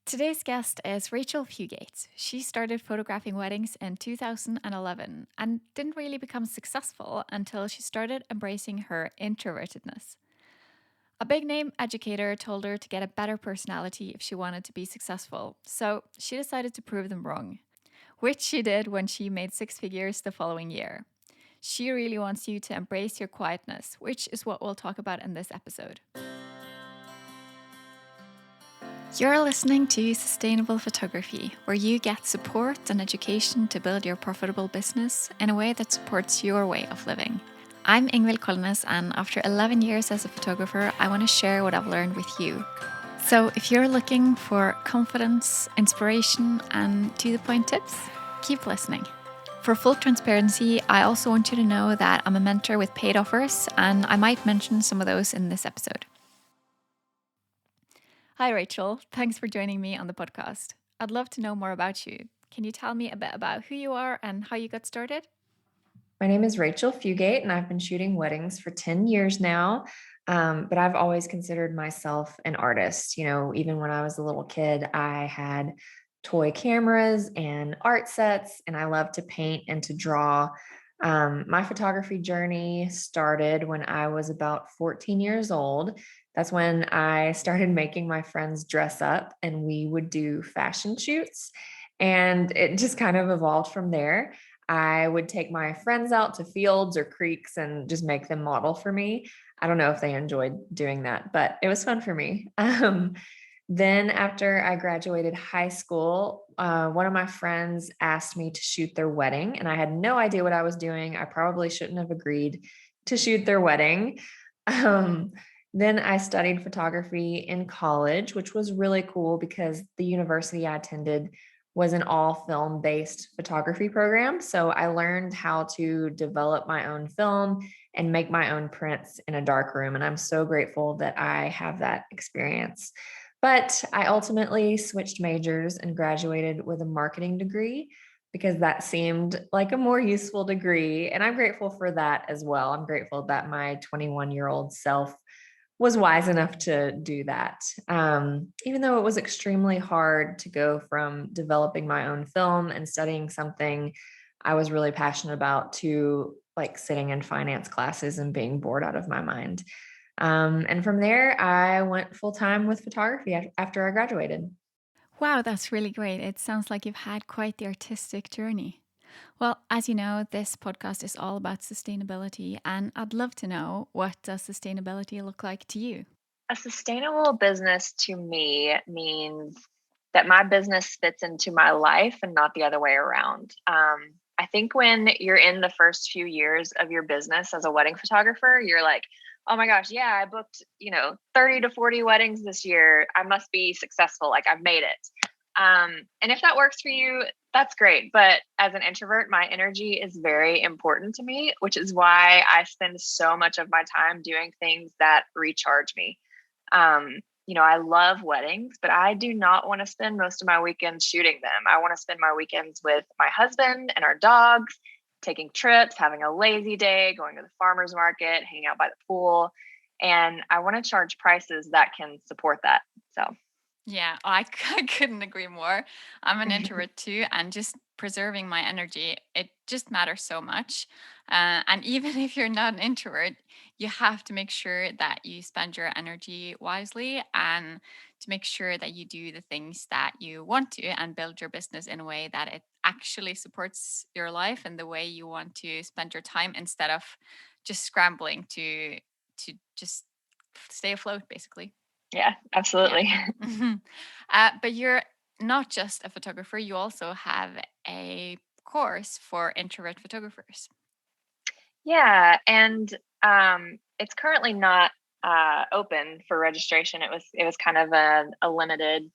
Today's guest is Rachel Fugate. She started photographing weddings in 2011 and didn't really become successful until she started embracing her introvertedness. A big name educator told her to get a better personality if she wanted to be successful, so she decided to prove them wrong, which she did when she made six figures the following year. She really wants you to embrace your quietness, which is what we'll talk about in this episode. You're listening to Sustainable Photography, where you get support and education to build your profitable business in a way that supports your way of living. I'm Ingvild Kolnes, and after 11 years as a photographer, I want to share what I've learned with you. So if you're looking for confidence, inspiration, and to-the-point tips, keep listening. For full transparency, I also want you to know that I'm a mentor with paid offers, and I might mention some of those in this episode. Hi, Rachel. Thanks for joining me on the podcast. I'd love to know more about you. Can you tell me a bit about who you are and how you got started? My name is Rachel Fugate, and I've been shooting weddings for 10 years now. But I've always considered myself an artist. Even when I was a little kid, I had toy cameras and art sets, and I love to paint and to draw. My photography journey started when I was about 14 years old. That's when I started making my friends dress up, and we would do fashion shoots. And it just kind of evolved from there. I would take my friends out to fields or creeks and just make them model for me. I don't know if they enjoyed doing that, but it was fun for me. Then, after I graduated high school, one of my friends asked me to shoot their wedding, and I had no idea what I was doing. I probably shouldn't have agreed to shoot their wedding. Um, then I studied photography in college, which was really cool because the university I attended was an all film based photography program. So I learned how to develop my own film and make my own prints in a dark room. And I'm so grateful that I have that experience. But I ultimately switched majors and graduated with a marketing degree because that seemed like a more useful degree. And I'm grateful for that as well. I'm grateful that my 21-year-old self was wise enough to do that. Even though it was extremely hard to go from developing my own film and studying something I was really passionate about to like sitting in finance classes and being bored out of my mind. And from there, I went full time with photography after I graduated. Wow, that's really great. It sounds like you've had quite the artistic journey. Well, as you know, this podcast is all about sustainability, and I'd love to know, what does sustainability look like to you? A sustainable business to me means that my business fits into my life and not the other way around. I think when you're in the first few years of your business as a wedding photographer, you're like, oh my gosh, yeah, I booked, 30 to 40 weddings this year. I must be successful. Like I've made it. And if that works for you, that's great. But as an introvert, my energy is very important to me, which is why I spend so much of my time doing things that recharge me. I love weddings, but I do not want to spend most of my weekends shooting them. I want to spend my weekends with my husband and our dogs, taking trips, having a lazy day, going to the farmer's market, hanging out by the pool. And I want to charge prices that can support that. So, Yeah, I couldn't agree more. I'm an introvert too, and just preserving my energy, it just matters so much. And even if you're not an introvert, you have to make sure that you spend your energy wisely and to make sure that you do the things that you want to and build your business in a way that it actually supports your life and the way you want to spend your time instead of just scrambling to just stay afloat, basically. yeah, Yeah. absolutely. Mhm. But you're not just a photographer, you also have a course for introvert photographers. Yeah, and it's currently not open for registration. It was kind of a limited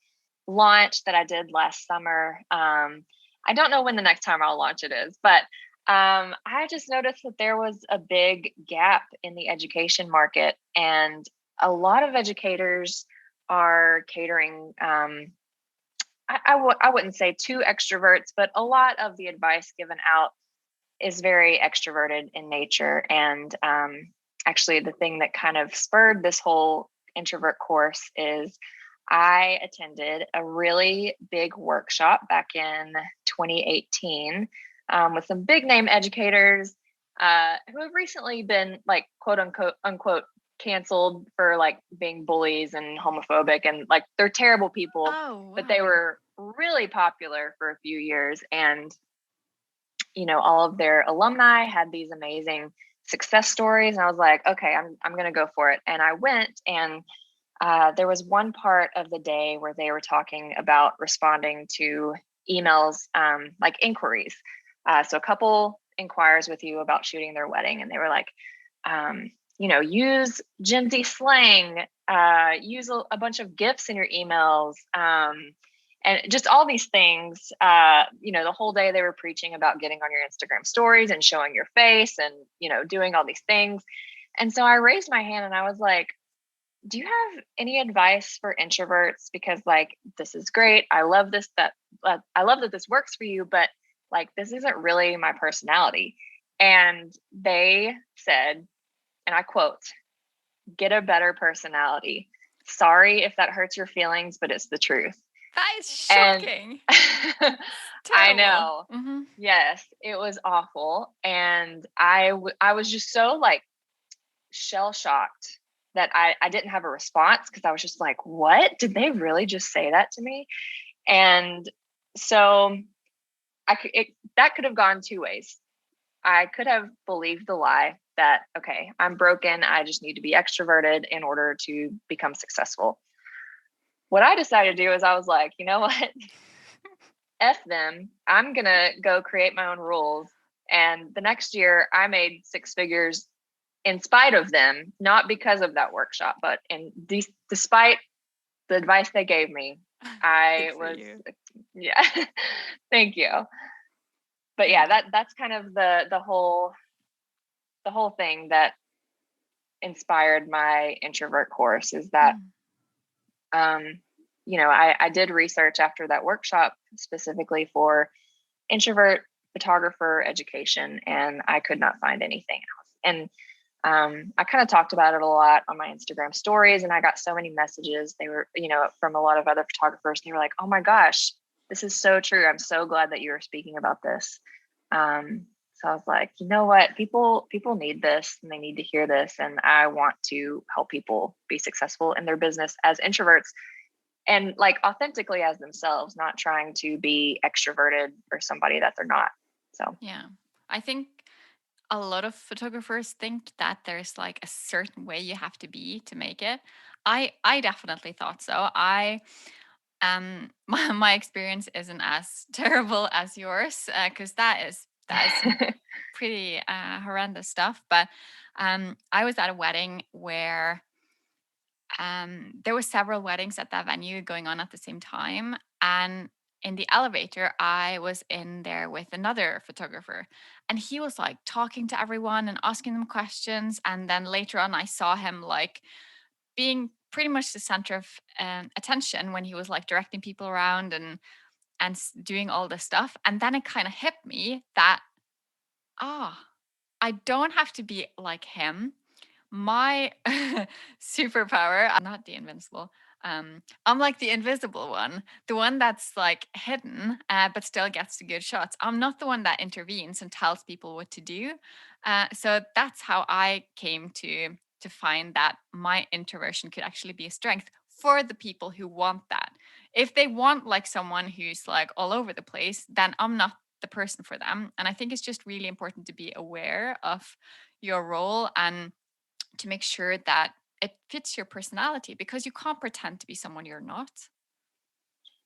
launch that I did last summer. I don't know when the next time I'll launch it is, but I just noticed that there was a big gap in the education market, and a lot of educators are catering. I wouldn't say to extroverts, but a lot of the advice given out is very extroverted in nature. And actually, the thing that kind of spurred this whole introvert course is I attended a really big workshop back in 2018 with some big name educators who have recently been like quote unquote canceled for like being bullies and homophobic, and like they're terrible people, Oh, but they wow. were really popular for a few years. And all of their alumni had these amazing success stories, and I was like, okay, I'm going to go for it. And I went, and there was one part of the day where they were talking about responding to emails, like inquiries. So a couple inquires with you about shooting their wedding, and they were like, use Gen Z slang, use a bunch of GIFs in your emails, and just all these things. The whole day they were preaching about getting on your Instagram stories and showing your face and, doing all these things. And so I raised my hand and I was like, do you have any advice for introverts? Because like, this is great. I love this, I love that this works for you, but like, this isn't really my personality. And they said, and I quote, get a better personality. Sorry if that hurts your feelings, but it's the truth. That is And shocking. I Terrible. know, Hmm. yes, it was awful. And I was just so like shell shocked that I didn't have a response, because I was just like, what? Did they really just say that to me? And so that could have gone two ways. I could have believed the lie that, okay, I'm broken. I just need to be extroverted in order to become successful. What I decided to do is I was like, you know what? F them. I'm going to go create my own rules. And the next year I made six figures in spite of them, not because of that workshop, but despite the advice they gave me. Good I for was, you. yeah, thank you. But yeah, Yeah. that's kind of the whole thing that inspired my introvert course, is that Mm. I did research after that workshop specifically for introvert photographer education, and I could not find anything else. And I kind of talked about it a lot on my Instagram stories, and I got so many messages. They were, from a lot of other photographers. They were like, "Oh my gosh, this is so true. I'm so glad that you were speaking about this." So I was like, you know what, people need this, and they need to hear this, and I want to help people be successful in their business as introverts, and like authentically as themselves, not trying to be extroverted or somebody that they're not. So Yeah. I think a lot of photographers think that there's like a certain way you have to be to make it. I definitely thought so. I my experience isn't as terrible as yours, because that is some pretty horrendous stuff. But I was at a wedding where there were several weddings at that venue going on at the same time, and in the elevator I was in there with another photographer, and he was like talking to everyone and asking them questions, and then later on I saw him like being pretty much the center of attention when he was like directing people around and doing all this stuff. And then it kind of hit me that, ah, I don't have to be like him. My superpower, I'm not the invincible. I'm like the invisible one, the one that's like hidden, but still gets the good shots. I'm not the one that intervenes and tells people what to do. So that's how I came to find that my introversion could actually be a strength for the people who want that. If they want like someone who's like all over the place, then I'm not the person for them. And I think it's just really important to be aware of your role and to make sure that it fits your personality, because you can't pretend to be someone you're not.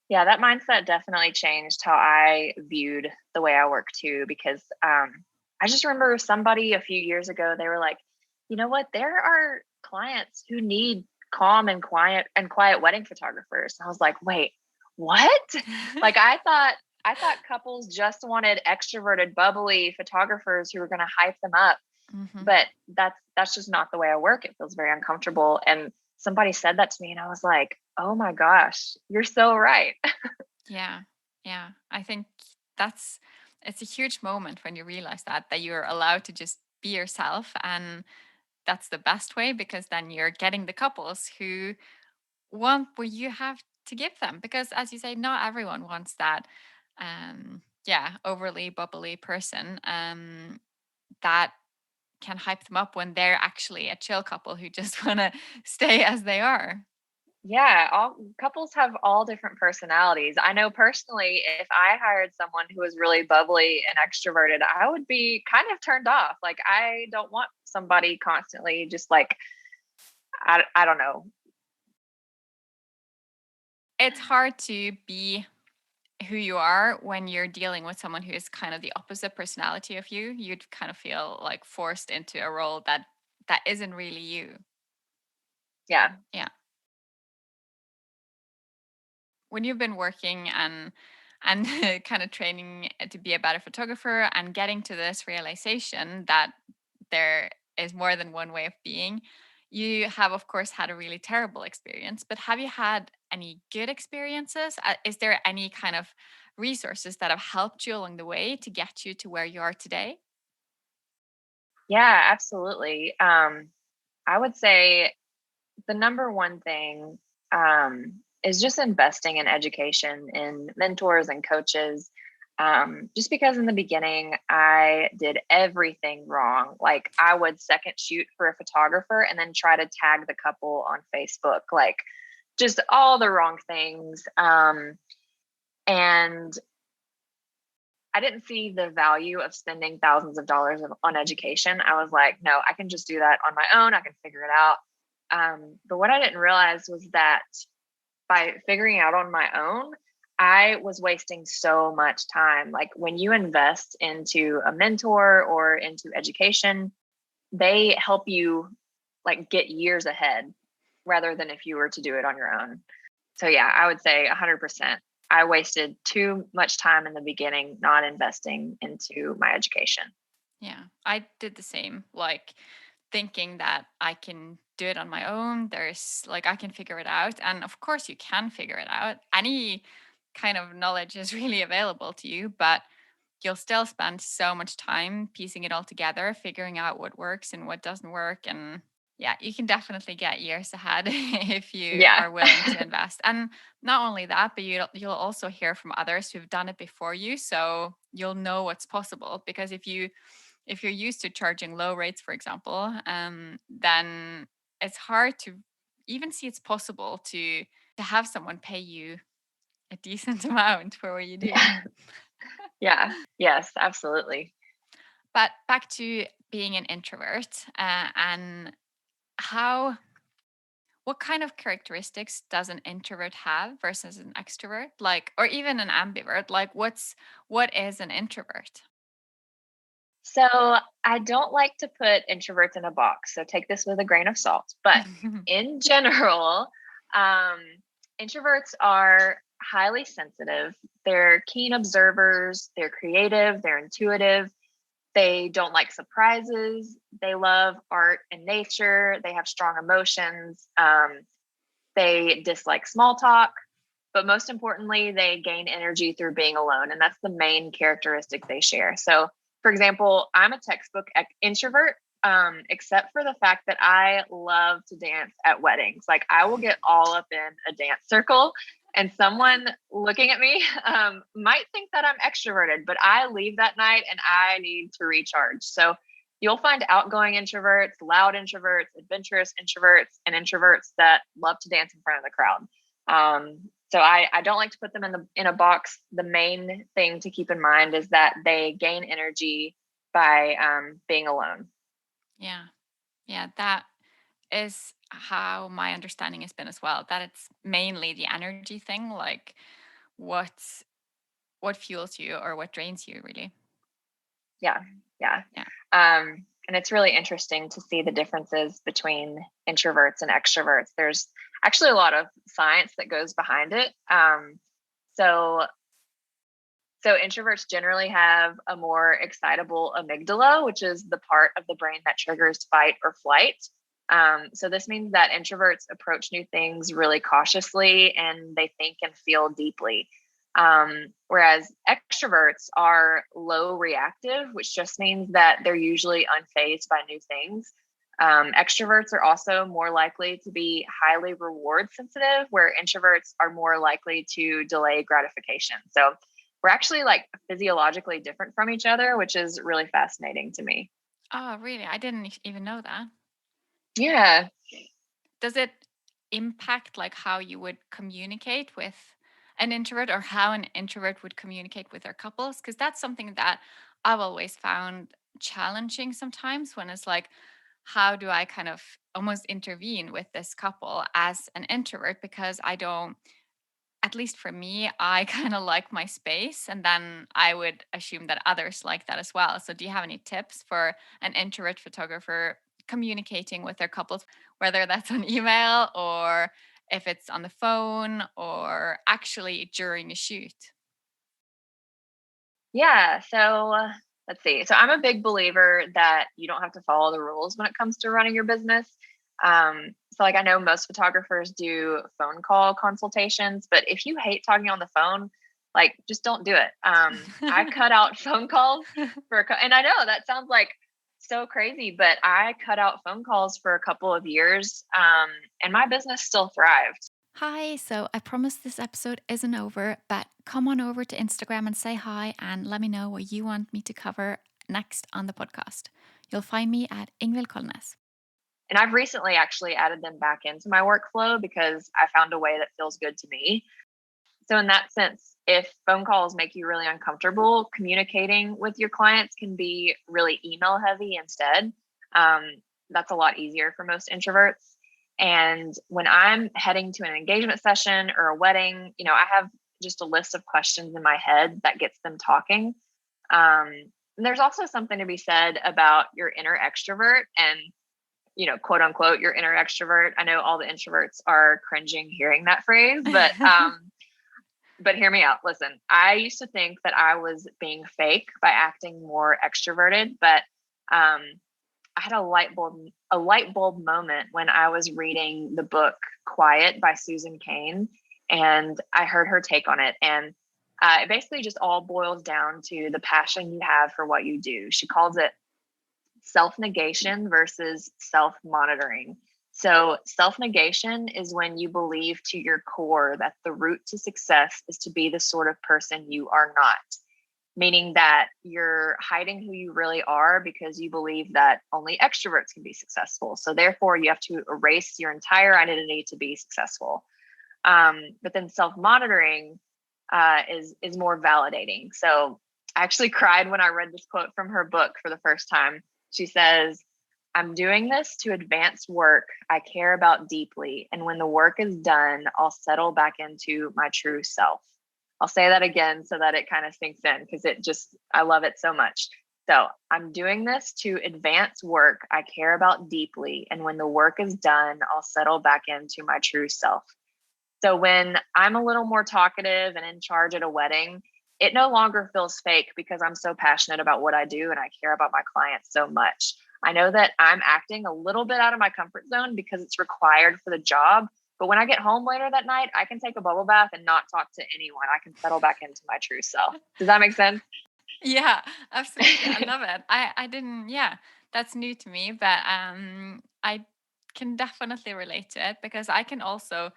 yeah, that mindset definitely changed how I viewed the way I work too, because I just remember somebody a few years ago, they were like, you know what, there are clients who need calm and quiet wedding photographers. And I was like, wait, what? Like I thought couples just wanted extroverted, bubbly photographers who were going to hype them up, Hmm. but that's just not the way I work. It feels very uncomfortable. And somebody said that to me, and I was like, oh my gosh, you're so right. Yeah. Yeah. I think that's it's a huge moment when you realize that you're allowed to just be yourself, and that's the best way, because then you're getting the couples who want what you have to give them, because as you say, not everyone wants that yeah, overly bubbly person that can hype them up when they're actually a chill couple who just want to stay as they are. Yeah, all couples have all different personalities. I know personally, if I hired someone who was really bubbly and extroverted, I would be kind of turned off. Like, I don't want somebody constantly just like, I don't know. It's hard to be who you are when you're dealing with someone who is kind of the opposite personality of you. You'd kind of feel like forced into a role that isn't really you. Yeah. Yeah. When you've been working and kind of training to be a better photographer and getting to this realization that there is more than one way of being, you have of course had a really terrible experience, but have you had any good experiences? Is there any kind of resources that have helped you along the way to get you to where you are today? Yeah, absolutely. I would say the number one thing is just investing in education, in mentors and coaches. Just because in the beginning I did everything wrong. Like, I would second shoot for a photographer and then try to tag the couple on Facebook, like just all the wrong things. And I didn't see the value of spending thousands of dollars on education. I was like, no, I can just do that on my own. I can figure it out. But what I didn't realize was that by figuring out on my own, I was wasting so much time. Like, when you invest into a mentor or into education, they help you like get years ahead rather than if you were to do it on your own. So yeah, I would say 100%. I wasted too much time in the beginning not investing into my education. Yeah, I did the same. Like, thinking that I can do it on my own. There's like, I can figure it out. And of course, you can figure it out. Any kind of knowledge is really available to you, but you'll still spend so much time piecing it all together, figuring out what works and what doesn't work. And yeah, you can definitely get years ahead if you Yeah. are willing to invest. And not only that, but you'll also hear from others who've done it before you, so you'll know what's possible. Because if you're used to charging low rates, for example, then it's hard to even see it's possible to have someone pay you a decent amount for what you do. Yeah. Yeah. Yes, absolutely. But back to being an introvert, and how what kind of characteristics does an introvert have versus an extrovert, like, or even an ambivert? Like, what is an introvert? So I don't like to put introverts in a box. So take this with a grain of salt. But in general, um, introverts are highly sensitive. They're keen observers. They're creative. They're intuitive. They don't like surprises. They love art and nature. They have strong emotions. They dislike small talk. But most importantly, they gain energy through being alone. And that's the main characteristic they share. So, for example, I'm a textbook introvert, except for the fact that I love to dance at weddings. Like, I will get all up in a dance circle, and someone looking at me might think that I'm extroverted, but I leave that night and I need to recharge. So, you'll find outgoing introverts, loud introverts, adventurous introverts, and introverts that love to dance in front of the crowd. So I don't like to put them in a box. The main thing to keep in mind is that they gain energy by being alone. Yeah. Yeah, that is how my understanding has been as well. That it's mainly the energy thing, like what what fuels you or what drains you, really. Yeah, yeah. Yeah. And it's really interesting to see the differences between introverts and extroverts. There's actually a lot of science that goes behind it. So So introverts generally have a more excitable amygdala, which is the part of the brain that triggers fight or flight. So this means that introverts approach new things really cautiously and they think and feel deeply. Whereas extroverts are low reactive, which just means that they're usually unfazed by new things. Extroverts are also more likely to be highly reward sensitive, where introverts are more likely to delay gratification. So we're actually like physiologically different from each other, which is really fascinating to me. Oh, really? I didn't even know that. Yeah. Does it impact like how you would communicate with an introvert, or how an introvert would communicate with their couples? Because that's something that I've always found challenging sometimes, when it's like, how do I kind of almost intervene with this couple as an introvert? Because I don't, at least for me, I kind of like my space, and then I would assume that others like that as well. So do you have any tips for an introvert photographer communicating with their couples, whether that's on email, or if it's on the phone, or actually during a shoot? Yeah. So let's see. So I'm a big believer that you don't have to follow the rules when it comes to running your business. So like I know most photographers do phone call consultations, but if you hate talking on the phone, like just don't do it. I cut out phone calls and I know that sounds like so crazy, but I cut out phone calls for a couple of years, and my business still thrived. Hi, so I promise this episode isn't over, but come on over to Instagram and say hi and let me know what you want me to cover next on the podcast. You'll find me at Ingvild Kolnes. And I've recently actually added them back into my workflow because I found a way that feels good to me. So, in that sense, if phone calls make you really uncomfortable, communicating with your clients can be really email heavy instead. Um, that's a lot easier for most introverts. And when I'm heading to an engagement session or a wedding, I have just a list of questions in my head that gets them talking. And there's also something to be said about your inner extrovert and quote unquote, your inner extrovert. I know all the introverts are cringing hearing that phrase, but hear me out. Listen, I used to think that I was being fake by acting more extroverted, but I had a light bulb moment when I was reading the book Quiet by Susan Cain, and I heard her take on it. And it basically just all boils down to the passion you have for what you do. She calls it self-negation versus self-monitoring. So self-negation is when you believe to your core that the route to success is to be the sort of person you are not, meaning that you're hiding who you really are because you believe that only extroverts can be successful. So therefore you have to erase your entire identity to be successful. But then self-monitoring is more validating. So I actually cried when I read this quote from her book for the first time. She says, "I'm doing this to advance work I care about deeply. And when the work is done, I'll settle back into my true self." I'll say that again so that it kind of sinks in because I love it so much. So I'm doing this to advance work I care about deeply. And when the work is done, I'll settle back into my true self. So when I'm a little more talkative and in charge at a wedding, it no longer feels fake because I'm so passionate about what I do and I care about my clients so much. I know that I'm acting a little bit out of my comfort zone because it's required for the job. But when I get home later that night, I can take a bubble bath and not talk to anyone. I can settle back into my true self. Does that make sense? Yeah, absolutely. I love it. I didn't, yeah, that's new to me, but I can definitely relate to it, because I can also,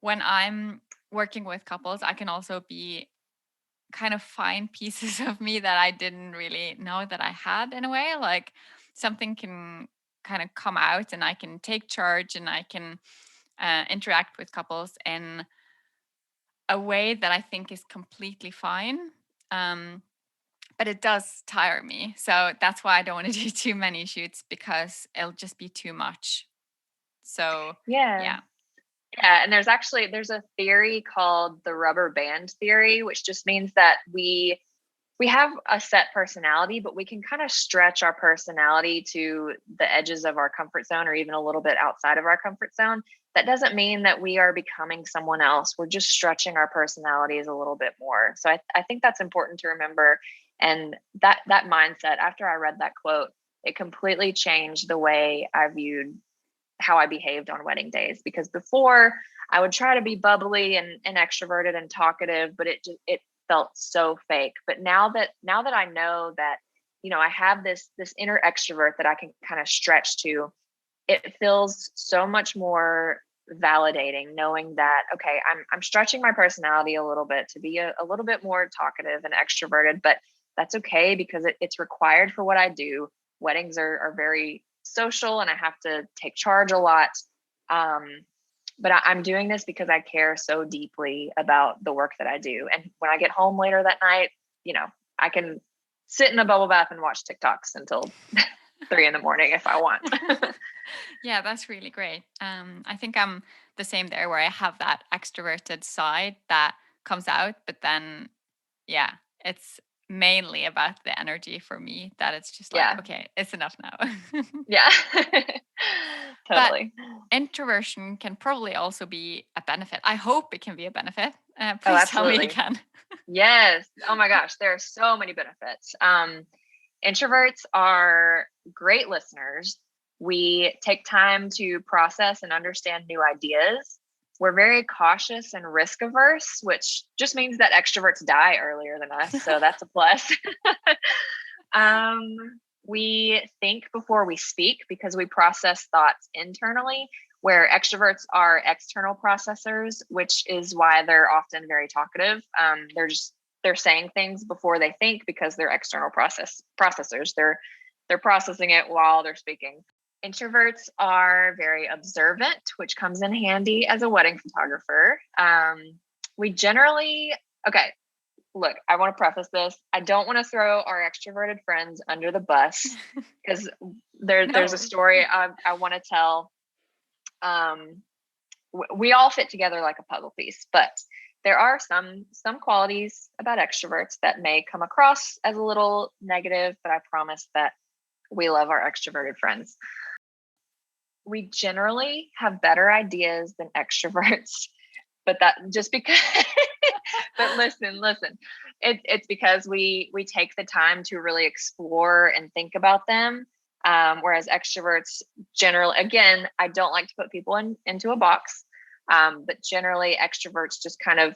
when I'm working with couples, I can also be kind of find pieces of me that I didn't really know that I had, in a way. Like something can kind of come out and I can take charge, and I can interact with couples in a way that I think is completely fine. Um, but it does tire me. So that's why I don't want to do too many shoots, because it'll just be too much. So Yeah. yeah. Yeah, and there's a theory called the rubber band theory, which just means that we have a set personality, but we can kind of stretch our personality to the edges of our comfort zone or even a little bit outside of our comfort zone. That doesn't mean that we are becoming someone else. We're just stretching our personalities a little bit more. So I think that's important to remember. And that mindset, after I read that quote, it completely changed the way I viewed how I behaved on wedding days. Because before I would try to be bubbly and extroverted and talkative, but it felt so fake. But now that I know that, I have this inner extrovert that I can kind of stretch to, it feels so much more validating knowing that, okay, I'm stretching my personality a little bit to be a little bit more talkative and extroverted, but that's okay because it's required for what I do. Weddings are very social and I have to take charge a lot. But I'm doing this because I care so deeply about the work that I do. And when I get home later that night, I can sit in a bubble bath and watch TikToks until 3 a.m. if I want. Yeah, that's really great. I think I'm the same there, where I have that extroverted side that comes out, but then, yeah, it's mainly about the energy for me, that it's just like, Yeah. okay, it's enough now. Yeah. But Totally. introversion can probably also be a benefit. I hope it can be a benefit. Oh, Please tell me absolutely. again. Yes. Oh my gosh, there are so many benefits. Introverts are great listeners. We take time to process and understand new ideas. We're very cautious and risk averse, which just means that extroverts die earlier than us. So that's a plus. We think before we speak because we process thoughts internally, where extroverts are external processors, which is why they're often very talkative. They're saying things before they think because they're external processors. They're processing it while they're speaking. Introverts are very observant, which comes in handy as a wedding photographer. We generally, okay, look, I want to preface this. I don't want to throw our extroverted friends under the bus because there's a story I want to tell. We all fit together like a puzzle piece, but there are some qualities about extroverts that may come across as a little negative, but I promise that we love our extroverted friends. We generally have better ideas than extroverts, but that just because but listen, it's because we take the time to really explore and think about them. Whereas extroverts generally, again, I don't like to put people into a box. But generally extroverts just kind of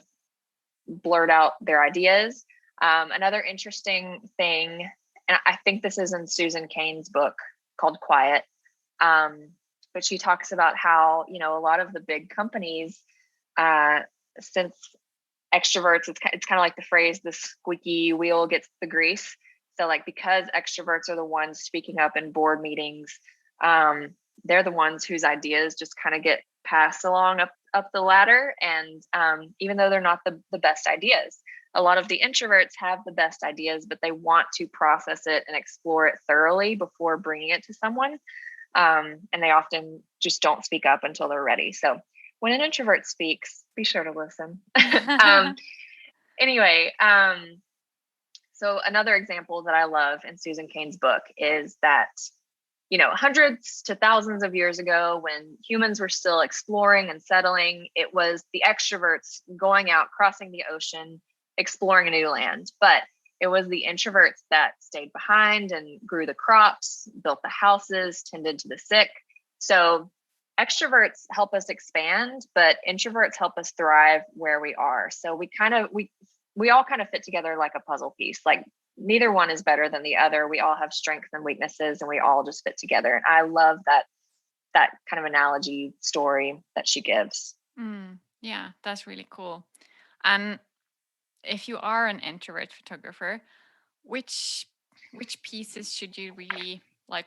blurt out their ideas. Another interesting thing, and I think this is in Susan Cain's book called Quiet. But she talks about how, a lot of the big companies, since extroverts, it's kind of like the phrase, the squeaky wheel gets the grease. So like, because extroverts are the ones speaking up in board meetings, they're the ones whose ideas just kind of get passed along up the ladder. And even though they're not the best ideas, a lot of the introverts have the best ideas, but they want to process it and explore it thoroughly before bringing it to someone. And they often just don't speak up until they're ready. So when an introvert speaks, be sure to listen. Anyway, so another example that I love in Susan Cain's book is that, hundreds to thousands of years ago, when humans were still exploring and settling, it was the extroverts going out, crossing the ocean, exploring a new land. But it was the introverts that stayed behind and grew the crops, built the houses, tended to the sick. So extroverts help us expand, but introverts help us thrive where we are. So we all kind of fit together like a puzzle piece. Like neither one is better than the other. We all have strengths and weaknesses, and we all just fit together. And I love that kind of analogy story that she gives. Yeah, that's really cool. And if you are an introvert photographer, which pieces should you really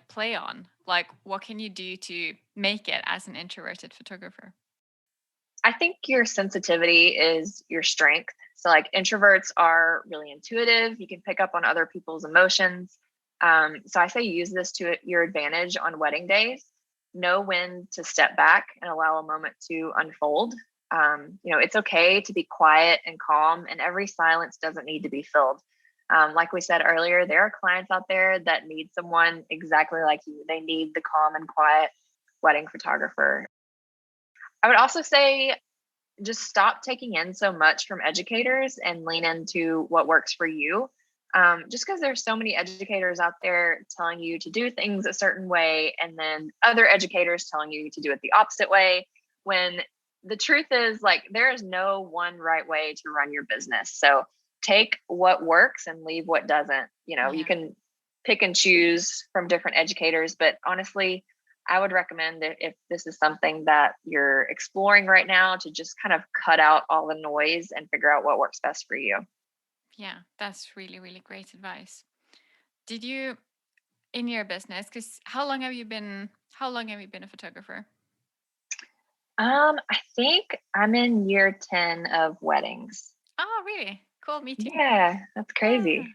play on? Like, what can you do to make it as an introverted photographer? I think your sensitivity is your strength. So like introverts are really intuitive. You can pick up on other people's emotions. So I say use this to your advantage on wedding days. Know when to step back and allow a moment to unfold. It's okay to be quiet and calm, and every silence doesn't need to be filled. Like we said earlier, there are clients out there that need someone exactly like you. They need the calm and quiet wedding photographer. I would also say just stop taking in so much from educators and lean into what works for you. Just because there's so many educators out there telling you to do things a certain way, and then other educators telling you to do it the opposite way, when the truth is there is no one right way to run your business. So take what works and leave what doesn't. You can pick and choose from different educators, but honestly, I would recommend that if this is something that you're exploring right now, to just kind of cut out all the noise and figure out what works best for you. Yeah, that's really, really great advice. Did you in your business, because how long have you been a photographer? I think I'm in year 10 of weddings. Oh, really? Cool, me too. Yeah, that's Ah. crazy.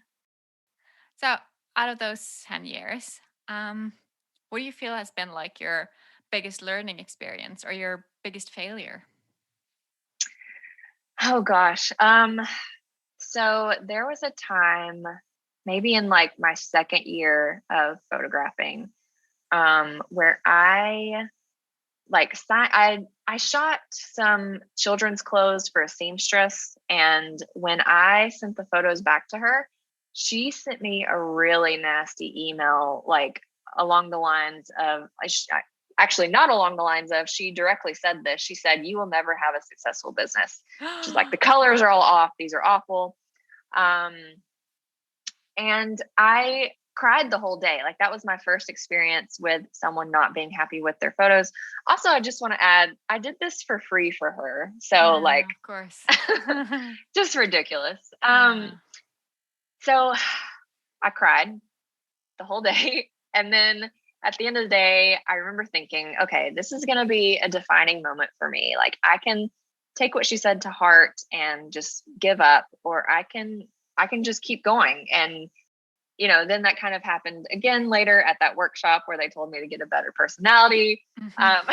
So out of those 10 years, what do you feel has been like your biggest learning experience or your biggest failure? Oh gosh. So there was a time, maybe in like my second year of photographing, where I shot some children's clothes for a seamstress, and when I sent the photos back to her, she sent me a really nasty email, like along the lines of, actually not along the lines of, she directly said this. She said, "You will never have a successful business." She's like, "The colors are all off. These are awful." Um, and I cried the whole day. Like, that was my first experience with someone not being happy with their photos. Also, I just want to add, I did this for free for her. So like, Yeah, of course. just ridiculous. Yeah. So I cried the whole day. And then at the end of the day, I remember thinking, okay, this is going to be a defining moment for me. Like, I can take what she said to heart and just give up, or I can just keep going. And then that kind of happened again later at that workshop where they told me to get a better personality. Mhm. Um,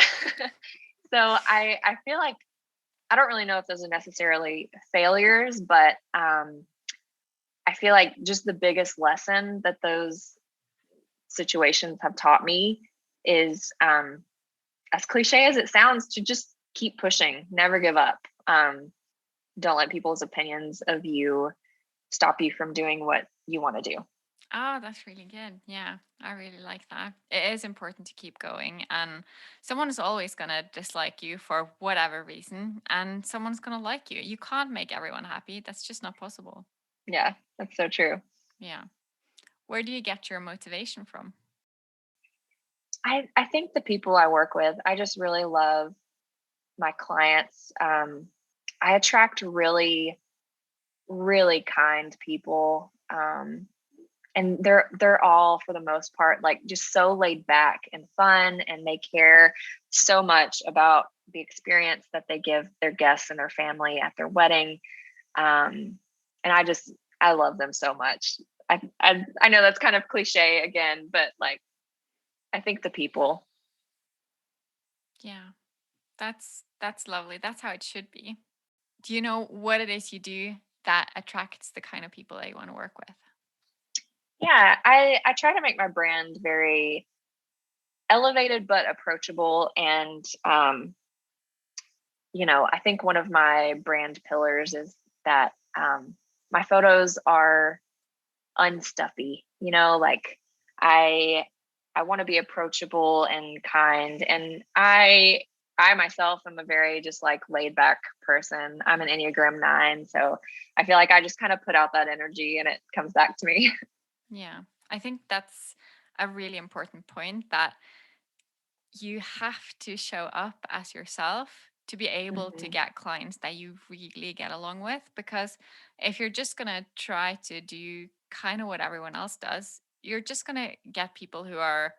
so I feel like, I don't really know if those are necessarily failures, but I feel like just the biggest lesson that those situations have taught me is, as cliche as it sounds, to just keep pushing, never give up. Don't let people's opinions of you stop you from doing what you want to do. Oh, that's really good. Yeah, I really like that. It is important to keep going, and someone is always going to dislike you for whatever reason, and someone's going to like you. You can't make everyone happy. That's just not possible. Yeah, that's so true. Yeah. Where do you get your motivation from? I think the people I work with, I just really love my clients. I attract really, really kind people. And they're all, for the most part, like just so laid back and fun, and they care so much about the experience that they give their guests and their family at their wedding. And I love them so much. I know that's kind of cliche again, but like, I think the people. Yeah, that's lovely. That's how it should be. Do you know what it is you do that attracts the kind of people that you want to work with? Yeah, I try to make my brand very elevated but approachable. And I think one of my brand pillars is that, my photos are unstuffy. Like, I I want to be approachable and kind, and I myself am a very just like laid back person. I'm an Enneagram 9, so I feel like I just kind of put out that energy and it comes back to me. Yeah, I think that's a really important point that you have to show up as yourself to be able to Hmm. get clients that you really get along with. Because if you're just going to try to do kind of what everyone else does, you're just going to get people who are,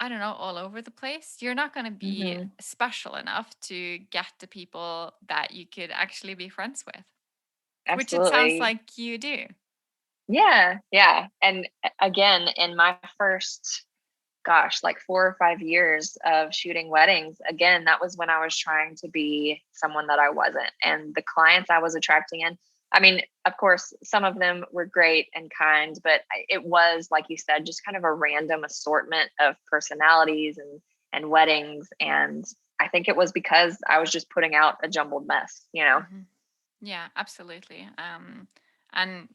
I don't know, all over the place. You're not going to be Hmm. special enough to get the people that you could actually be friends with, which it sounds Absolutely. like you do. Yeah, yeah. And again, in my first, gosh, like 4 or 5 years of shooting weddings, again, that was when I was trying to be someone that I wasn't. And the clients I was attracting in, I mean, of course, some of them were great and kind, but it was, like you said, just kind of a random assortment of personalities and weddings. And I think it was because I was just putting out a jumbled mess. Mhm. Yeah, absolutely. And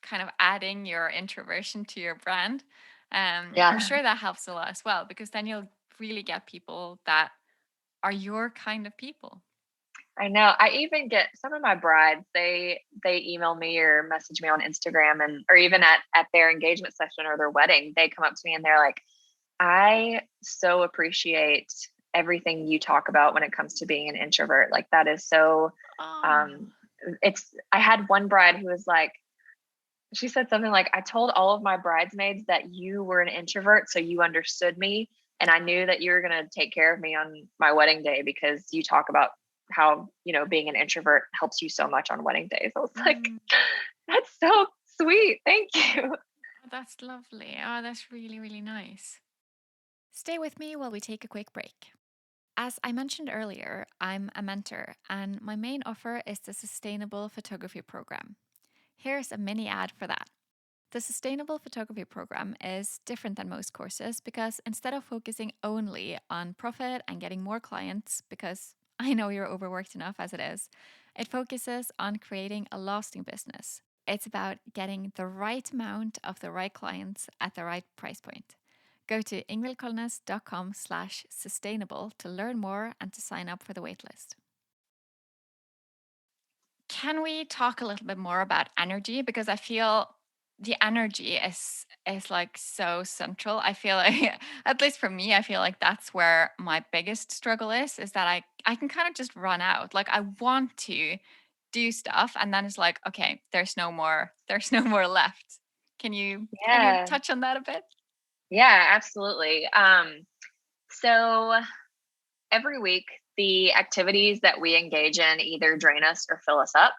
kind of adding your introversion to your brand, I'm Yeah. sure that helps a lot as well because then you'll really get people that are your kind of people. I know. I even get some of my brides, they email me or message me on Instagram, and or even at their engagement session or their wedding, they come up to me and they're like, I so appreciate everything you talk about when it comes to being an introvert. Like that is so, Oh. um, I had one bride who was like, she said something like, I told all of my bridesmaids that you were an introvert, so you understood me. And I knew that you were going to take care of me on my wedding day because you talk about how, being an introvert helps you so much on wedding days. I was like, Mm, that's so sweet. Thank you. that's lovely. Oh, that's really, really nice. Stay with me while we take a quick break. As I mentioned earlier, I'm a mentor, and my main offer is the Sustainable Photography Program. Here's a mini ad for that. The Sustainable Photography Program is different than most courses because instead of focusing only on profit and getting more clients, because I know you're overworked enough as it is, it focuses on creating a lasting business. It's about getting the right amount of the right clients at the right price point. Go to ingvildkolnes.com/sustainable to learn more and to sign up for the waitlist. Can we talk a little bit more about energy? Because I feel the energy is like so central. I feel like at least for me, I feel like that's where my biggest struggle is that I can kind of just run out. Like I want to do stuff and then it's like, okay, there's no more left. Can you Yeah. touch on that a bit? Yeah, absolutely. So every week, the activities that we engage in either drain us or fill us up.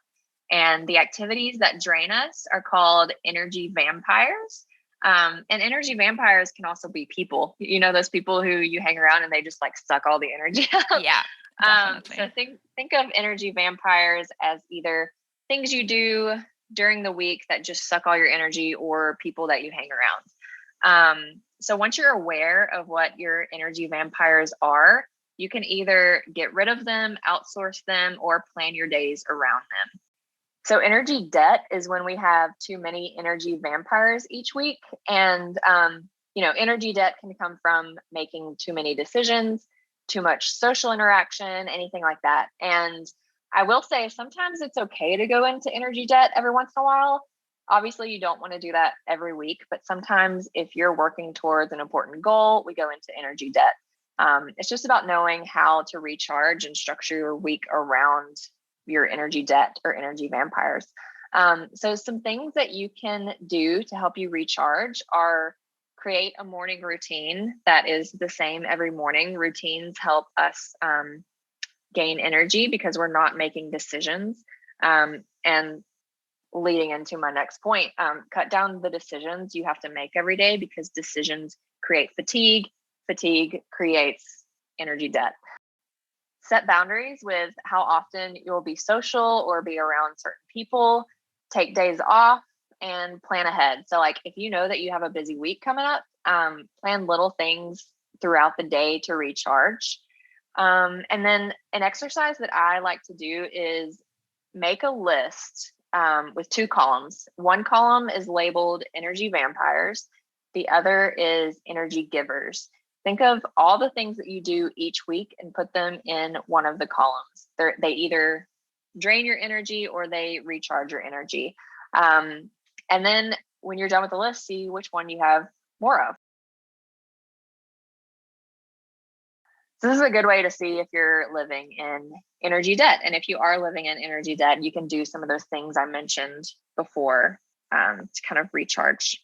And the activities that drain us are called energy vampires. And energy vampires can also be people, those people who you hang around and they just like suck all the energy out. Yeah, So definitely. think of energy vampires as either things you do during the week that just suck all your energy or people that you hang around. So once you're aware of what your energy vampires are, you can either get rid of them, outsource them, or plan your days around them. So energy debt is when we have too many energy vampires each week. And, energy debt can come from making too many decisions, too much social interaction, anything like that. And I will say sometimes it's okay to go into energy debt every once in a while. Obviously, you don't want to do that every week, but sometimes if you're working towards an important goal, we go into energy debt. It's just about knowing how to recharge and structure your week around your energy debt or energy vampires. So some things that you can do to help you recharge are create a morning routine that is the same every morning. Routines help us gain energy because we're not making decisions. And leading into my next point, cut down the decisions you have to make every day because decisions create fatigue. Fatigue creates energy debt. Set boundaries with how often you'll be social or be around certain people. Take days off and plan ahead. So, like, if you know that you have a busy week coming up, plan little things throughout the day to recharge. And then an exercise that I like to do is make a list with two columns. One column is labeled energy vampires, the other is energy givers. Think of all the things that you do each week and put them in one of the columns. They either drain your energy or they recharge your energy. And then when you're done with the list, see which one you have more of. So this is a good way to see if you're living in energy debt. And if you are living in energy debt, you can do some of those things I mentioned before to kind of recharge.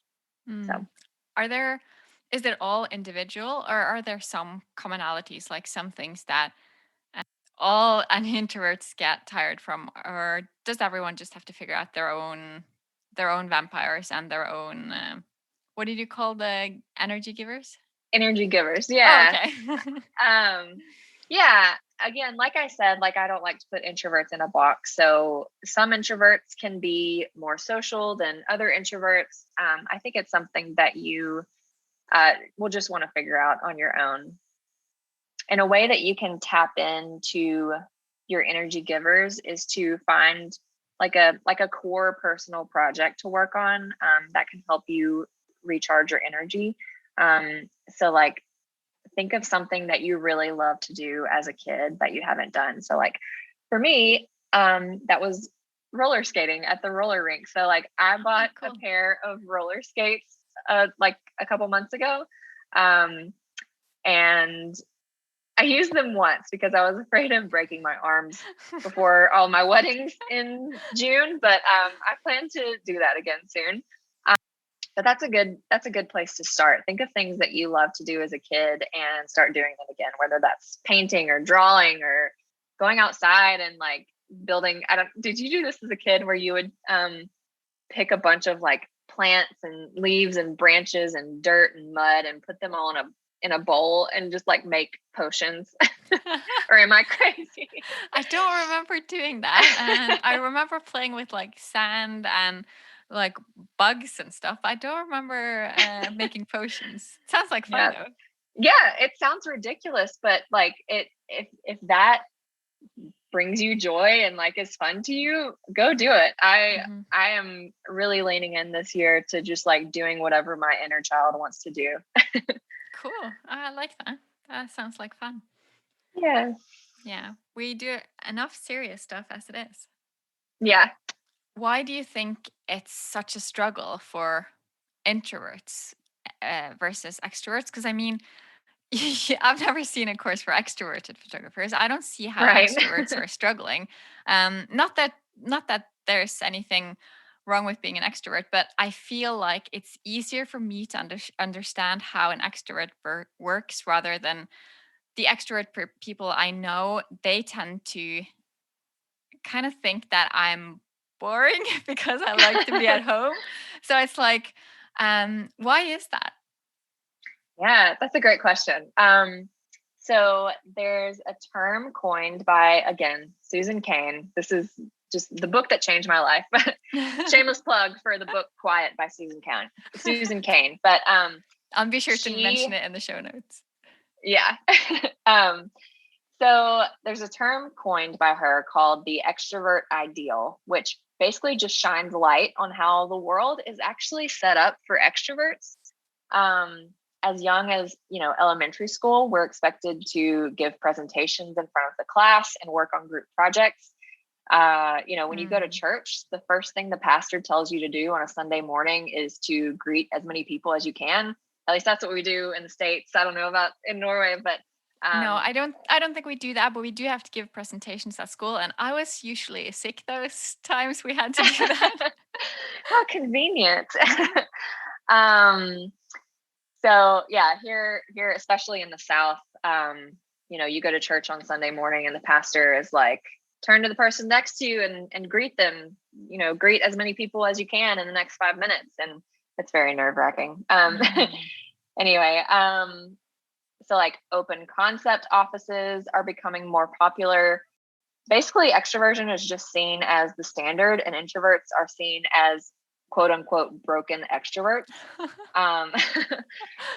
So Is it all individual or are there some commonalities, like some things that all introverts get tired from, or does everyone just have to figure out their own vampires and their own what did you call the energy givers? energy givers, Oh, yeah. okay. Yeah, again, like I said, like I don't like to put introverts in a box. So some introverts can be more social than other introverts. I think it's something that you will just want to figure out on your own. And a way that you can tap into your energy givers is to find like a core personal project to work on that can help you recharge your energy. So like think of something that you really love to do as a kid that you haven't done. So like for me, that was roller skating at the roller rink. So like I Oh, bought a cool. pair of roller skates like a couple months ago. Um, and I used them once because I was afraid of breaking my arms before all my weddings in June, but I plan to do that again soon. Um, but that's a good place to start. Think of things that you love to do as a kid and start doing them again, whether that's painting or drawing or going outside and like building. Did you do this as a kid where you would pick a bunch of like plants and leaves and branches and dirt and mud and put them all in a bowl and just like make potions? Or am I crazy? I don't remember doing that. And I remember playing with like sand and like bugs and stuff. I don't remember making potions. Sounds like fun Yeah. though. Yeah, it sounds ridiculous, but like if that brings you joy and like is fun to you, go do it. Mhm. I am really leaning in this year to just like doing whatever my inner child wants to do. Cool. I like that. That sounds like fun. Yeah. Yeah. We do enough serious stuff as it is. Yeah. Why do you think it's such a struggle for introverts versus extroverts? Because I mean, I've never seen a course for extroverted photographers. I don't see how Right. extroverts are struggling. Not that there's anything wrong with being an extrovert, but I feel like it's easier for me to understand how an extrovert works rather than the extrovert people I know. They tend to kind of think that I'm boring because I like to be at home. So it's like, why is that? Yeah, that's a great question. So there's a term coined by, again, Susan Cain. This is just the book that changed my life. Shameless plug for the book Quiet by Susan Cain. Susan Cain. But I'll be sure to mention she, it in the show notes. yeah. um, so there's a term coined by her called the extrovert ideal, which basically just shines light on how the world is actually set up for extroverts. Um, as young as, elementary school, we're expected to give presentations in front of the class and work on group projects. When you go to church, the first thing the pastor tells you to do on a Sunday morning is to greet as many people as you can. At least that's what we do in the States. I don't know about in Norway, but No, I don't think we do that, but we do have to give presentations at school, and I was usually sick those times we had to do that. how convenient. um, So yeah, here, especially in the South, you go to church on Sunday morning and the pastor is like, turn to the person next to you and greet them, greet as many people as you can in the next 5 minutes. And it's very nerve wracking. Anyway, so like open concept offices are becoming more popular. Basically, extroversion is just seen as the standard and introverts are seen as quote unquote broken extroverts. Um,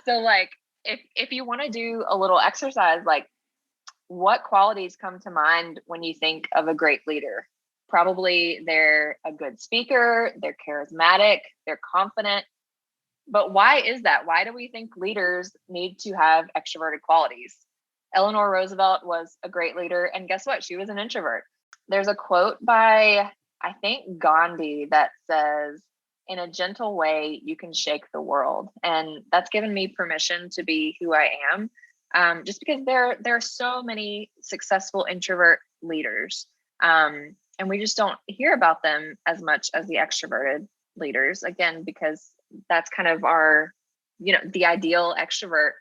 so like if you want to do a little exercise, like what qualities come to mind when you think of a great leader? Probably they're a good speaker, they're charismatic, they're confident. But why is that? Why do we think leaders need to have extroverted qualities? Eleanor Roosevelt was a great leader, and guess what? She was an introvert. There's a quote by, I think, Gandhi that says, in a gentle way, you can shake the world. And that's given me permission to be who I am. Just because there are so many successful introvert leaders. And we just don't hear about them as much as the extroverted leaders, again, because that's kind of our, the ideal extrovert.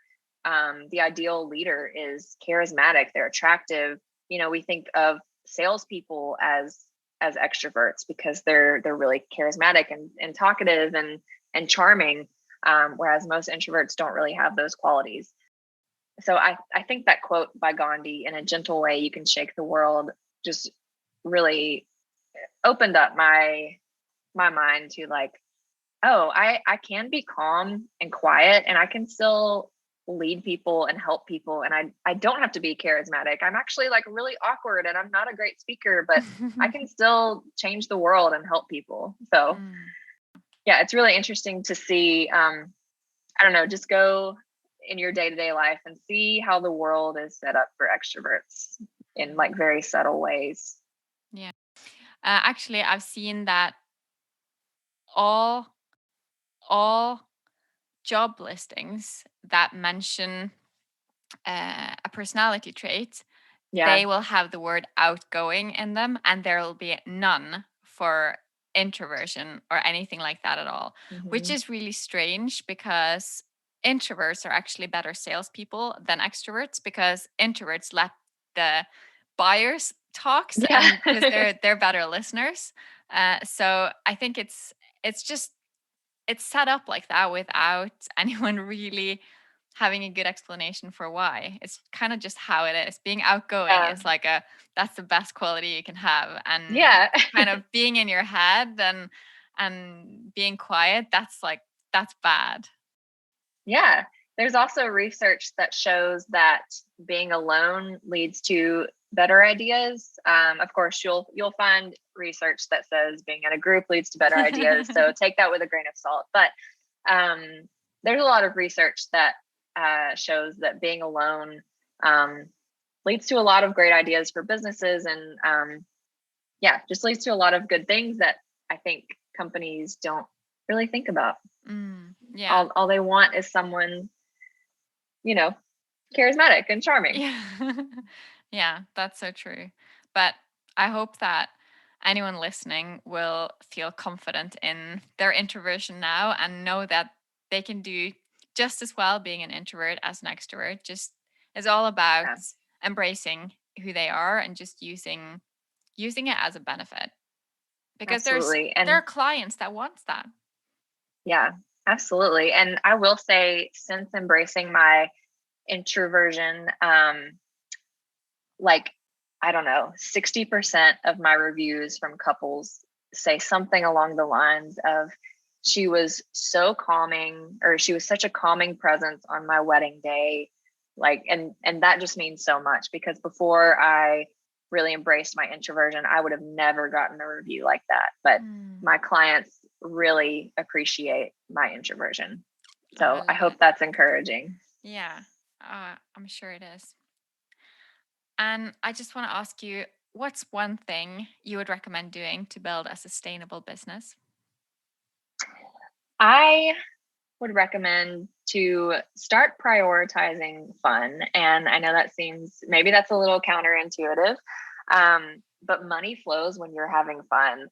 The ideal leader is charismatic. They're attractive. We think of salespeople as extroverts because they're really charismatic and talkative and charming, whereas most introverts don't really have those qualities. So I think that quote by Gandhi, in a gentle way you can shake the world, just really opened up my mind to like, oh, I can be calm and quiet and I can still lead people and help people. And I don't have to be charismatic. I'm actually like really awkward and I'm not a great speaker, but I can still change the world and help people. So yeah, it's really interesting to see, I don't know, just go in your day-to-day life and see how the world is set up for extroverts in like very subtle ways. Yeah. Actually, I've seen that all all job listings that mention a personality trait, Yeah. they will have the word outgoing in them, and there will be none for introversion or anything like that at all, which Mhm. is really strange because introverts are actually better salespeople than extroverts because introverts let the buyers talks Yeah. and because they're better listeners. So I think it's set up like that without anyone really having a good explanation for why. It's kind of just how it is. Being outgoing Yeah. is like that's the best quality you can have. And Yeah. kind of being in your head and being quiet, that's bad. Yeah. There's also research that shows that being alone leads to better ideas. Of course, you'll find research that says being in a group leads to better ideas. So take that with a grain of salt. But um, there's a lot of research that shows that being alone leads to a lot of great ideas for businesses, and just leads to a lot of good things that I think companies don't really think about. Yeah. All they want is someone, charismatic and charming. Yeah. Yeah, that's so true. But I hope that anyone listening will feel confident in their introversion now and know that they can do just as well being an introvert as an extrovert. Just it's all about Yeah, embracing who they are and just using it as a benefit. Because absolutely. there And are clients that want that. yeah, absolutely. And I will say, since embracing my introversion, like, I don't know, 60% of my reviews from couples say something along the lines of, she was so calming, or she was such a calming presence on my wedding day. Like, and that just means so much, because before I really embraced my introversion, I would have never gotten a review like that. But my clients really appreciate my introversion. Oh, I So I love hope it. that's encouraging. Yeah, I'm sure it is. And I just want to ask you, what's one thing you would recommend doing to build a sustainable business? I would recommend to start prioritizing fun. And I know that seems, maybe that's a little counterintuitive, but money flows when you're having fun.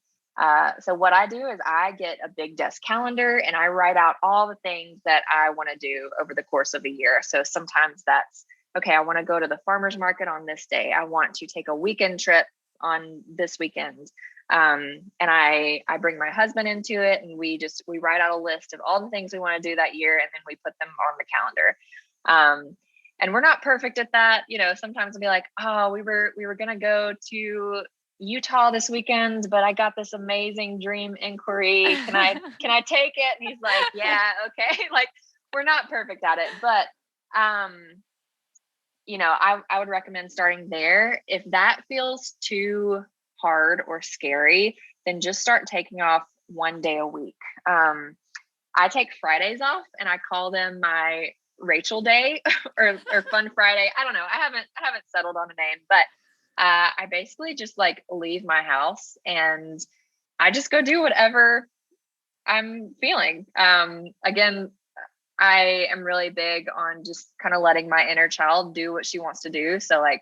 So what I do is I get a big desk calendar and I write out all the things that I want to do over the course of a year. So sometimes that's, okay, I want to go to the farmer's market on this day. I want to take a weekend trip on this weekend. And I bring my husband into it, and we write out a list of all the things we want to do that year, and then we put them on the calendar. And we're not perfect at that. Sometimes we'll be like, oh, we were going to go to Utah this weekend, but I got this amazing dream inquiry. Can I take it? And he's like, yeah, okay. Like, we're not perfect at it, but I would recommend starting there. If that feels too hard or scary, then just start taking off one day a week. I take Fridays off and I call them my Rachel Day or Fun Friday. I don't know. I haven't settled on a name, but I basically just like leave my house and I just go do whatever I'm feeling. Again, I am really big on just kind of letting my inner child do what she wants to do. So like,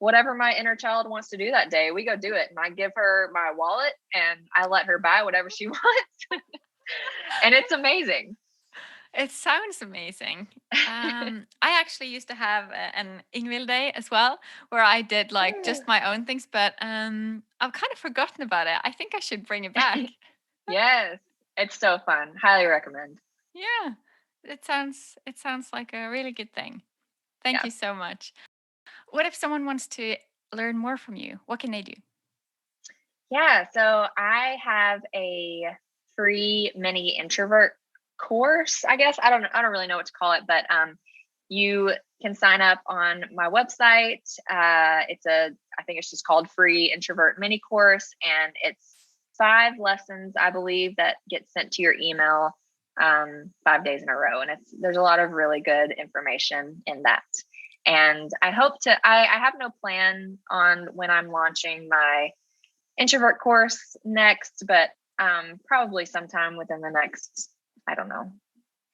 whatever my inner child wants to do that day, we go do it. And I give her my wallet and I let her buy whatever she wants. And it's amazing. It sounds amazing. I actually used to have an Ingvild day as well, where I did like just my own things, but I've kind of forgotten about it. I think I should bring it back. Yes, it's so fun. Highly recommend. Yeah, it sounds like a really good thing. Thank Yeah. you so much. What if someone wants to learn more from you? What can they do? Yeah. So I have a free mini introvert course, I guess. I don't really know what to call it, but you can sign up on my website. I think it's just called Free Introvert Mini Course, and it's 5 lessons, I believe, that get sent to your email 5 days in a row. And there's a lot of really good information in that. And I have no plan on when I'm launching my introvert course next, but probably sometime within the next, I don't know,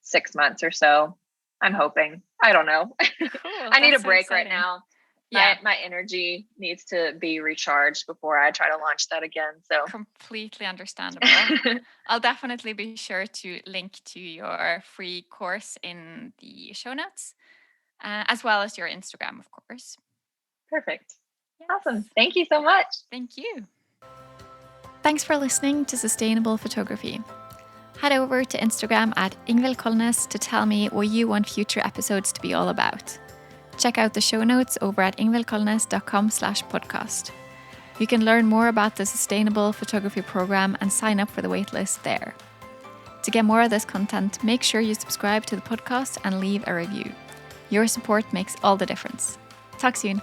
6 months or so. I'm hoping. I don't know. Cool. I need a That's so break right exciting. now. Yeah, My energy needs to be recharged before I try to launch that again. So completely understandable. I'll definitely be sure to link to your free course in the show notes, as well as your Instagram, of course. perfect. Yes. Awesome. Thank you so much. Thank you. Thanks for listening to Sustainable Photography. Head over to Instagram at Ingvild Kolnes to tell me what you want future episodes to be all about. Check out the show notes over at ingvildkolnes.com/podcast. You can learn more about the Sustainable Photography program and sign up for the waitlist there. To get more of this content, make sure you subscribe to the podcast and leave a review. Your support makes all the difference. Talk soon.